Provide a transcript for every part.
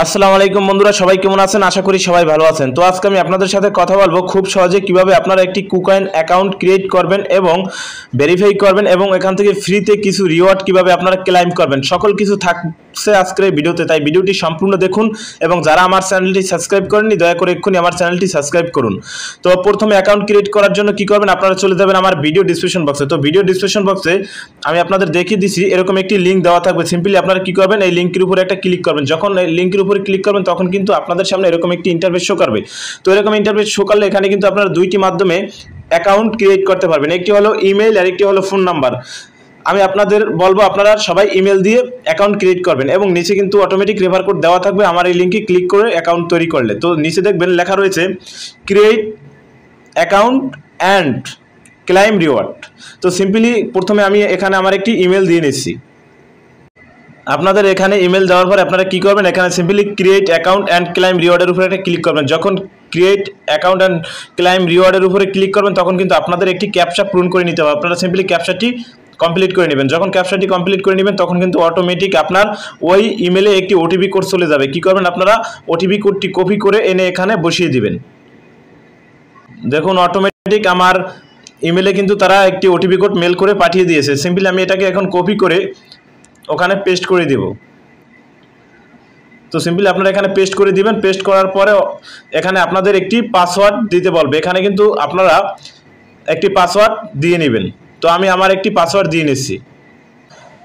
আসসালামু আলাইকুম বন্ধুরা, সবাই কেমন আছেন? আশা করি সবাই ভালো আছেন। তো আজকে আমি আপনাদের সাথে কথা বলবো খুব সহজে কিভাবে আপনারা একটি কুকয়েন অ্যাকাউন্ট ক্রিয়েট করবেন এবং ভেরিফাই করবেন এবং এখান থেকে ফ্রিতে কিছু রিওয়ার্ড কিভাবে আপনারা ক্লেম করবেন, সকল কিছু থাকছে আজকের এই ভিডিওতে। তাই ভিডিওটি সম্পূর্ণ দেখুন এবং যারা আমার চ্যানেলটি সাবস্ক্রাইব করেননি দয়া করে এক্ষুনি আমার চ্যানেলটি সাবস্ক্রাইব করুন। তো প্রথমে অ্যাকাউন্ট ক্রিয়েট করার জন্য কি করবেন, আপনারা চলে যাবেন আমার ভিডিও ডিসক্রিপশন বক্সে। তো ভিডিও ডিসক্রিপশন বক্সে আমি আপনাদের দেখিয়ে দিচ্ছি, এরকম একটি লিঙ্ক দেওয়া থাকবে। সিম্পলি আপনারা কি করবেন, এই লিঙ্কের উপরে একটা ক্লিক করবেন। যখন এই লিঙ্কের উপরে ক্লিক করবেন তখন কিন্তু আপনাদের সামনে এরকম একটি ইন্টারফেস শো করবে। তো এরকম ইন্টারফেস শো করলে এখানে কিন্তু আপনারা দুইটি মাধ্যমে অ্যাকাউন্ট ক্রিয়েট করতে পারবেন, একটি হলো ইমেল আর একটি হলো ফোন নাম্বার। আমি আপনাদের বলবো আপনারা সবাই ইমেল দিয়ে অ্যাকাউন্ট ক্রিয়েট করবেন এবং নিচে কিন্তু অটোমেটিক রেফার কোড দেওয়া থাকবে আমার এই লিঙ্কে ক্লিক করে অ্যাকাউন্ট তৈরি করলে। তো নিচে দেখবেন লেখা রয়েছে create account and claim reward. তো সিম্পলি প্রথমে আমি এখানে আমার একটি ইমেল দিয়ে নিচ্ছি। আপনাদের এখানে ইমেল দেওয়ার পরে আপনারা কি করবেন, এখানে simply create account and claim রিওয়ার্ডের উপরে একটা ক্লিক করবেন। যখন ক্রিয়েট অ্যাকাউন্ট অ্যান্ড ক্লেম রিওয়ার্ডের উপরে ক্লিক করবেন তখন কিন্তু আপনাদের একটি ক্যাপচা পূরণ করে নিতে হবে। আপনারা সিম্পলি ক্যাপচাটি কমপ্লিট করে নেবেন। যখন ক্যাপচাটি কমপ্লিট করে নেবেন তখন কিন্তু অটোমেটিক আপনার ওই ইমেলে একটি ওটিপি কোড চলে যাবে। কি করবেন, আপনারা ওটিপি কোডটি কপি করে এনে এখানে বসিয়ে দিবেন। দেখুন অটোমেটিক আমার ইমেলে কিন্তু তারা একটি ওটিপি কোড মেল করে পাঠিয়ে দিয়েছে। সিম্পলি আমি এটাকে এখন কপি করে ওখানে পেস্ট করে দেব। তো সিম্পলি আপনারা এখানে পেস্ট করে দিবেন। পেস্ট করার পরে এখানে আপনাদের একটি পাসওয়ার্ড দিতে বলবে। এখানে কিন্তু আপনারা একটি পাসওয়ার্ড দিয়ে নেবেন। তো আমি আমার একটি পাসওয়ার্ড দিয়ে নিচ্ছি।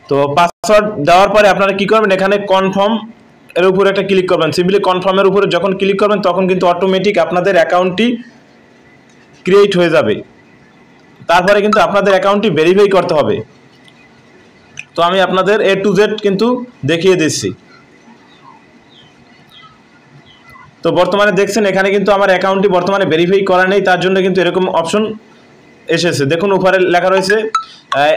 তো পাসওয়ার্ড দেওয়ার পরে আপনারা কি করবেন, এখানে কনফার্ম এর উপরে একটা ক্লিক করবেন। সিম্পলি কনফার্মের উপরে যখন ক্লিক করবেন তখন কিন্তু অটোমেটিক আপনাদের অ্যাকাউন্টটি ক্রিয়েট হয়ে যাবে। তারপরে কিন্তু আপনাদের অ্যাকাউন্টটি ভেরিফাই করতে হবে। তো আমি আপনাদের A to Z কিন্তু দেখিয়ে দিচ্ছি। তো বর্তমানে দেখছেন এখানে কিন্তু আমার অ্যাকাউন্টটি বর্তমানে ভেরিফাই করা নেই, তার জন্য কিন্তু এরকম অপশন এসেছে। দেখুন উপরে লেখা রয়েছে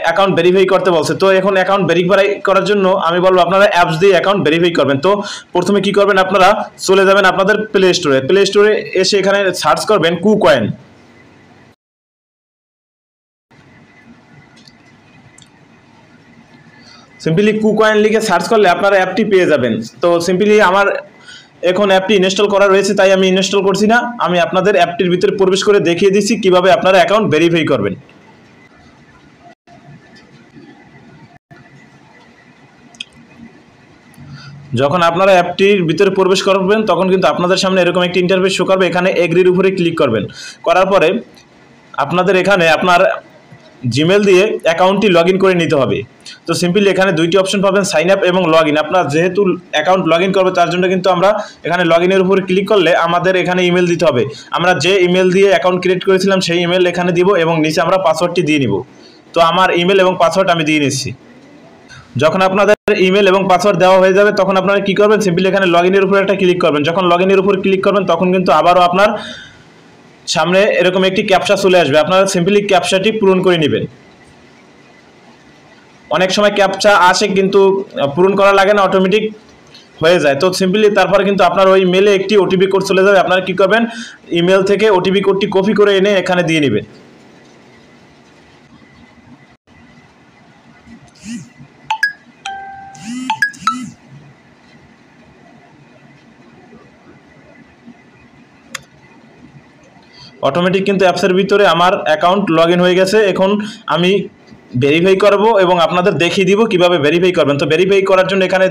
অ্যাকাউন্ট ভেরিফাই করতে বলছে। তো এখন অ্যাকাউন্ট ভেরিফাই করার জন্য আমি বলবো আপনারা অ্যাপস দিয়ে অ্যাকাউন্ট ভেরিফাই করবেন। তো প্রথমে কি করবেন, আপনারা চলে যাবেন আপনাদের প্লে স্টোরে। প্লে স্টোরে এসে এখানে সার্চ করবেন কুকয়েন। সিম্পলি কুকয়েন লিখে সার্চ করলে আপনারা অ্যাপটি পেয়ে যাবেন। তো সিম্পলি আমার এখন অ্যাপটি ইনস্টল করা রয়েছে তাই আমি ইনস্টল করছি না। আমি আপনাদের অ্যাপটির ভিতরে প্রবেশ করে দেখিয়ে দিচ্ছি কিভাবে আপনারা অ্যাকাউন্ট ভেরিফাই করবেন। যখন আপনারা অ্যাপটির ভিতরে প্রবেশ করবেন তখন কিন্তু আপনাদের সামনে এরকম একটি ইন্টারফেস শো করবে। এখানে এগ্রির উপরে ক্লিক করবেন। করার পরে আপনাদের এখানে আপনার জিমেল দিয়ে অ্যাকাউন্টটি লগ ইন করে নিতে হবে। তো সিম্পলি এখানে দুইটি অপশন পাবেন, সাইন আপ এবং লগ ইন। আপনার যেহেতু অ্যাকাউন্ট লগ ইন করবে তার জন্য কিন্তু আমরা এখানে লগ ইনের উপরে ক্লিক করলে আমাদের এখানে ইমেল দিতে হবে। আমরা যে ইমেল দিয়ে অ্যাকাউন্ট ক্রিয়েট করেছিলাম সেই ইমেল এখানে দিব এবং নিচে আমরা পাসওয়ার্ডটি দিয়ে নিব। তো আমার ইমেল এবং পাসওয়ার্ড আমি দিয়ে নিচ্ছি। যখন আপনাদের ইমেল এবং পাসওয়ার্ড দেওয়া হয়ে যাবে তখন আপনারা কি করবেন, সিম্পলি এখানে লগ ইনের উপরে একটা ক্লিক করবেন। যখন লগ ইনের উপরে ক্লিক করবেন তখন কিন্তু আবারও আপনার সামনে এরকম একটি ক্যাপচা চলে আসবে। আপনারা সিম্পলি ক্যাপচাটি পূরণ করে নেবেন। অনেক সময় ক্যাপচা আসে কিন্তু পূরণ করা লাগে না, অটোমেটিক হয়ে যায়। তো সিম্পলি তারপরে কিন্তু আপনার ওই মেলে একটি ওটিপি কোড চলে যাবে। আপনারা কি করবেন, ইমেল থেকে ওটিপি কোডটি কপি করে এনে এখানে দিয়ে নেবেন। অটোমেটিক কিন্তু অ্যাপসের ভিতরে আমার অ্যাকাউন্ট লগ ইন হয়ে গেছে। এখন আমি ভেরিফাই করব এবং আপনাদের দেখিয়ে দিব কিভাবে ভেরিফাই করবেন। তো ভেরিফাই করার জন্য এখানে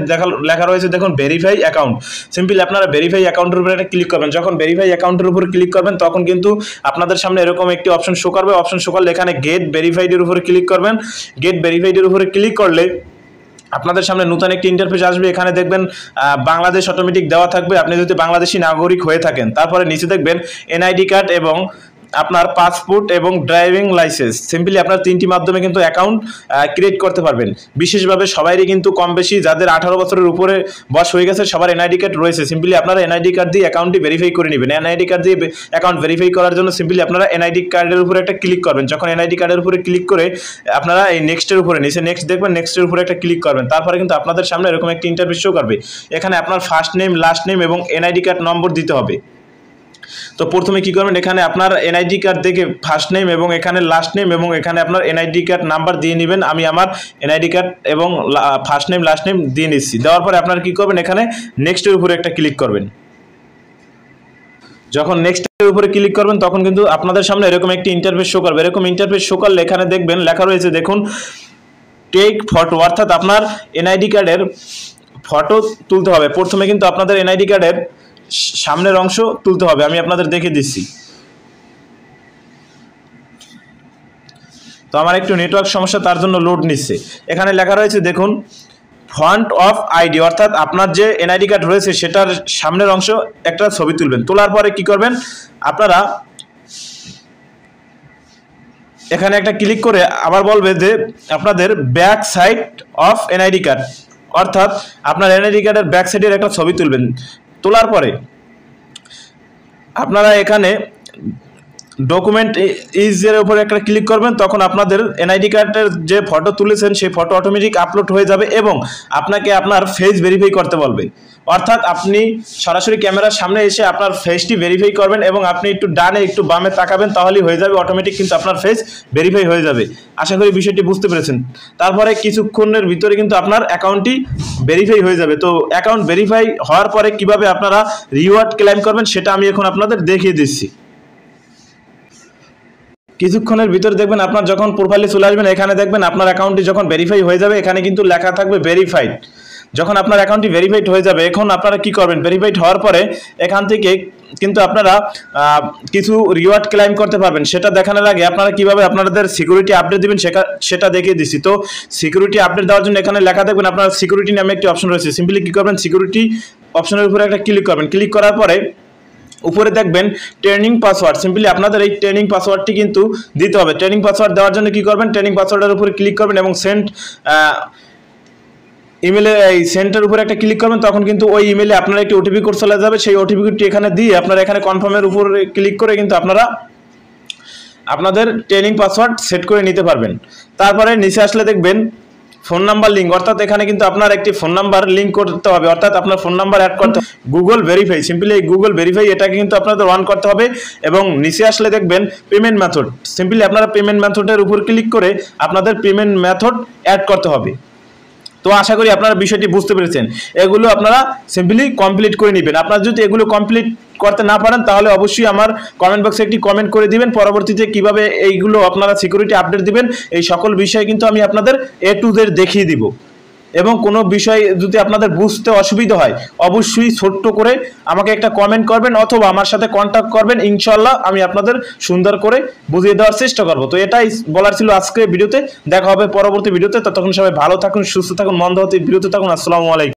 লেখা রয়েছে দেখুন ভেরিফাই অ্যাকাউন্ট। সিম্পলি আপনারা ভেরিফাই অ্যাকাউন্টের উপরে একটা ক্লিক করবেন। যখন ভেরিফাই অ্যাকাউন্টের উপরে ক্লিক করবেন তখন কিন্তু আপনাদের সামনে এরকম একটি অপশন শো করবে। অপশন শো করলে এখানে গেট ভেরিফাইডের উপরে ক্লিক করবেন। গেট ভেরিফাইডের উপরে ক্লিক করলে আপনাদের সামনে নতুন একটি ইন্টারফেস আসবে। এখানে দেখবেন বাংলাদেশ অটোমেটিক দেওয়া থাকবে আপনি যদি বাংলাদেশি নাগরিক হয়ে থাকেন। তারপরে নিচে দেখবেন এনআইডি কার্ড এবং আপনার পাসপোর্ট এবং ড্রাইভিং লাইসেন্স। সিম্পলি আপনার তিনটি মাধ্যমে কিন্তু অ্যাকাউন্ট ক্রিয়েট করতে পারবেন। বিশেষভাবে সবাইরই কিন্তু কম বেশি যাদের 18 বছরের উপরে বয়স হয়ে গেছে সবার এনআইডি কার্ড রয়েছে। সিম্পলি আপনারা এনআইডি কার্ড দিয়ে অ্যাকাউন্টটি ভেরিফাই করে নেবেন। এনআইডি কার্ড দিয়ে অ্যাকাউন্ট ভেরিফাই করার জন্য সিম্পলি আপনারা এনআইডি কার্ডের উপরে একটা ক্লিক করবেন। যখন এনআইডি কার্ডের উপরে ক্লিক করে আপনারা এই নেক্সটের উপরে নিচে নেক্সট দেখবেন, নেক্সটের উপরে একটা ক্লিক করবেন। তারপরে কিন্তু আপনাদের সামনে এরকম একটি ইন্টারফেস শো করবে। এখানে আপনার ফার্স্ট নেম, লাস্ট নেম এবং এনআইডি কার্ড নম্বর দিতে হবে। তো প্রথমে কি করবেন, এখানে আপনার এনআইডি কার্ড দেখে ফার্স্ট নেম এবং এখানে লাস্ট নেম এবং এখানে আপনার এনআইডি কার্ড নাম্বার দিয়ে নেবেন। আমি আমার এনআইডি কার্ড এবং ফার্স্ট নেম লাস্ট নেম দিয়ে নিচ্ছি। দেওয়ার পরে আপনার কি করবেন, এখানে নেক্সটের উপরে একটা ক্লিক করবেন। যখন নেক্সটের উপরে ক্লিক করবেন তখন কিন্তু আপনাদের সামনে এরকম একটি ইন্টারফেস শো করবে। এরকম ইন্টারফেস শো করলে এখানে দেখবেন লেখা রয়েছে, দেখুন টেক ফটো, অর্থাৎ আপনার এনআইডি কার্ডের ফটো তুলতে হবে। প্রথমে কিন্তু আপনাদের এনআইডি কার্ডের সামনের অংশ তুলতে হবে। আমি আপনাদের দেখে দিচ্ছি। তো আমার একটু নেটওয়ার্ক সমস্যা, তার জন্য লোড নিচ্ছে। এখানে লেখা রয়েছে দেখুন ফ্রন্ট অফ আইডি, অর্থাৎ আপনার যে এনআইডি কার্ড রয়েছে সেটার সামনের অংশ একটা ছবি তুলবেন। তোলার পরে কি করবেন, আপনারা এখানে একটা ক্লিক করে আবার বলবে যে আপনাদের back side of NID card, অর্থাৎ আপনার এনআইডি কার্ডের ব্যাক সাইডের একটা ছবি তুলবেন। তোলার পরে আপনারা এখানে ডকুমেন্ট ইজের উপরে একটা ক্লিক করবেন। তখন আপনাদের এনআইডি কার্ডের যে ফটো তুলেছেন সেই ফটো অটোমেটিক আপলোড হয়ে যাবে এবং আপনাকে আপনার ফেস ভেরিফাই করতে বলবে। অর্থাৎ আপনি সরাসরি ক্যামেরার সামনে এসে আপনার ফেসটি ভেরিফাই করবেন এবং আপনি একটু ডানে একটু বামে তাকাবেন, তাহলেই হয়ে যাবে অটোমেটিক, কিন্তু আপনার ফেস ভেরিফাই হয়ে যাবে। আশা করি বিষয়টি বুঝতে পেরেছেন। তারপরে কিছুক্ষণের ভিতরে কিন্তু আপনার অ্যাকাউন্টটি ভেরিফাই হয়ে যাবে। তো অ্যাকাউন্ট ভেরিফাই হওয়ার পরে কিভাবে আপনারা রিওয়ার্ড ক্লেম করবেন সেটা আমি এখন আপনাদের দেখিয়ে দিচ্ছি। কিছুক্ষণের ভিতরে দেখবেন আপনার যখন প্রোফাইলে চলে আসবেন, এখানে দেখবেন আপনার অ্যাকাউন্টটি যখন ভেরিফাই হয়ে যাবে, এখানে কিন্তু লেখা থাকবে ভেরিফাইড। যখন আপনার অ্যাকাউন্টটি ভেরিফাইড হয়ে যাবে, এখন আপনারা কি করবেন, ভেরিফাইড হওয়ার পরে এখান থেকে কিন্তু আপনারা কিছু রিওয়ার্ড ক্লেম করতে পারবেন। সেটা দেখানোর আগে আপনারা কিভাবে আপনাদের সিকিউরিটি আপডেট দিবেন সেটা দেখিয়ে দিচ্ছি। তো সিকিউরিটি আপডেট দেওয়ার জন্য এখানে লেখা দেখবেন আপনার সিকিউরিটি নামে একটি অপশন রয়েছে। সিম্পলি কি করবেন, সিকিউরিটি অপশনের উপরে একটা ক্লিক করবেন। ক্লিক করার পরে উপরে দেখবেন ট্রেনিং পাসওয়ার্ড। সিম্পলি আপনাদের এই ট্রেনিং পাসওয়ার্ডটি কিন্তু দিতে হবে। ট্রেনিং পাসওয়ার্ড দেওয়ার জন্য কি করবেন, ট্রেনিং পাসওয়ার্ডের উপরে ক্লিক করবেন এবং সেন্ড ইমেলে এই সেন্টার উপরে একটা ক্লিক করবেন। তখন কিন্তু ওই ইমেলে আপনার একটি ওটিপি কোড চলে যাবে। সেই ওটিপি কোডটি এখানে দিয়ে আপনারা এখানে কনফার্মের উপরে ক্লিক করে কিন্তু আপনারা আপনাদের ট্রেনিং পাসওয়ার্ড সেট করে নিতে পারবেন। তারপরে নিচে আসলে দেখবেন ফোন নাম্বার লিঙ্ক, অর্থাৎ এখানে কিন্তু আপনার একটি ফোন নাম্বার লিঙ্ক করতে হবে, অর্থাৎ আপনার ফোন নাম্বার অ্যাড করতে হবে। গুগল ভেরিফাই, সিম্পলি এই গুগল ভেরিফাই এটাকে কিন্তু আপনাদের অন করতে হবে। এবং নিচে আসলে দেখবেন পেমেন্ট মেথড, সিম্পলি আপনারা পেমেন্ট মেথডের উপর ক্লিক করে আপনাদের পেমেন্ট মেথড অ্যাড করতে হবে। তো আশা করি আপনারা বিষয়টি বুঝতে পেরেছেন। এগুলো আপনারা সিম্পলি কমপ্লিট করে নেবেন। আপনারা যদি এগুলো কমপ্লিট করতে না পারেন তাহলে অবশ্যই আমার কমেন্ট বক্সে একটি কমেন্ট করে দিবেন। পরবর্তীতে কিভাবে এইগুলো আপনারা সিকিউরিটি আপডেট দিবেন এই সকল বিষয় কিন্তু আমি আপনাদের A to Z দেখিয়ে দিব। এবং কোনো বিষয় যদি আপনাদের বুঝতে অসুবিধা হয় অবশ্যই ছোট্ট করে আমাকে একটা কমেন্ট করবেন অথবা আমার সাথে কন্ট্যাক্ট করবেন। ইনশাআল্লাহ আমি আপনাদের সুন্দর করে বুঝিয়ে দেওয়ার চেষ্টা করব। তো এটাই বলার ছিল আজকে ভিডিওতে। দেখা হবে পরবর্তী ভিডিওতে। ততক্ষণ সবাই ভালো থাকুন, সুস্থ থাকুন, মন্দ হতে বিরত থাকুন। আসসালামু আলাইকুম।